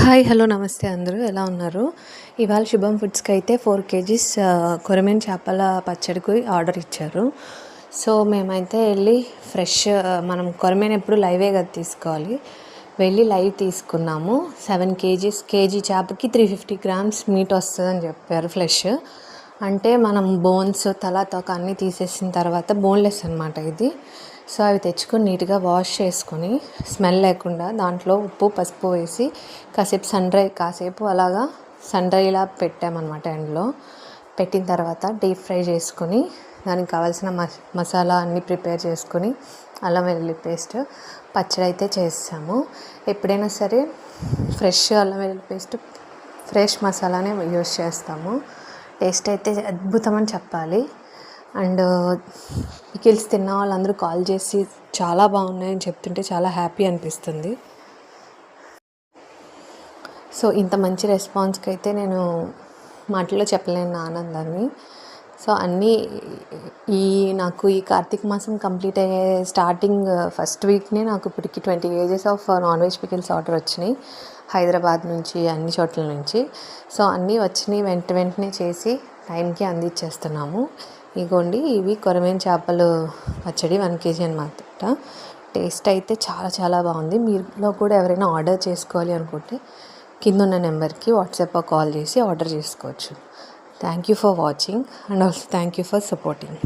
Hi hello నమస్తే అందరూ ఎలా ఉన్నారు. ఇవాళ శుభం ఫుడ్స్కి అయితే 4 కేజీస్ కొరమేను చేపల పచ్చడికి ఆర్డర్ ఇచ్చారు. సో మేమైతే వెళ్ళి ఫ్రెష్ మనం కొరమేను ఎప్పుడు లైవే కదా తీసుకోవాలి, వెళ్ళి లైవ్ తీసుకున్నాము. 7 కేజీస్ కేజీ చేపకి 350 గ్రామ్స్ మీట్ వస్తుందని చెప్పారు. ఫ్రెష్ అంటే మనం బోన్స్ తల తోక అన్నీ తీసేసిన తర్వాత బోన్లెస్ అనమాట ఇది. సో అవి తెచ్చుకొని నీట్గా వాష్ చేసుకొని స్మెల్ లేకుండా దాంట్లో ఉప్పు పసుపు వేసి కాసేపు అలాగా సన్ డ్రైలా పెట్టామన్నమాట. ఎండ్లో పెట్టిన తర్వాత డీప్ ఫ్రై చేసుకొని దానికి కావాల్సిన మసాలా అన్నీ ప్రిపేర్ చేసుకొని అల్లం వెల్లుల్లి పేస్ట్ పచ్చడి అయితే చేసాము. ఎప్పుడైనా సరే ఫ్రెష్ అల్లం వెల్లుల్లి పేస్ట్ ఫ్రెష్ మసాలానే యూస్ చేస్తాము. టేస్ట్ అయితే అద్భుతం అని చెప్పాలి. అండ్ పికిల్స్ తిన్న వాళ్ళందరూ కాల్ చేసి చాలా బాగున్నాయని చెప్తుంటే చాలా హ్యాపీ అనిపిస్తుంది. సో ఇంత మంచి రెస్పాన్స్కి అయితే నేను మాటల్లో చెప్పలేను నా ఆనందాన్ని. సో అన్నీ నాకు ఈ కార్తీక మాసం కంప్లీట్ అయ్యే స్టార్టింగ్ ఫస్ట్ వీక్నే నాకు ఇప్పటికి 20 kgs of non veg pickles order వచ్చినాయి హైదరాబాద్ నుంచి, అన్ని చోట్ల నుంచి. సో అన్నీ వచ్చినాయి, వెంటనే చేసి టైంకి అందించేస్తున్నాము. ఇగోండి ఇవి కొరమేను చేపలు పచ్చడి 1 కేజీ అనమాట. టేస్ట్ అయితే చాలా బాగుంది. మీలో కూడా ఎవరైనా ఆర్డర్ చేసుకోవాలి అనుకుంటే కింద ఉన్న నెంబర్కి వాట్సాప్ కాల్ చేసి ఆర్డర్ చేసుకోవచ్చు. Thank you for watching and also thank you for supporting.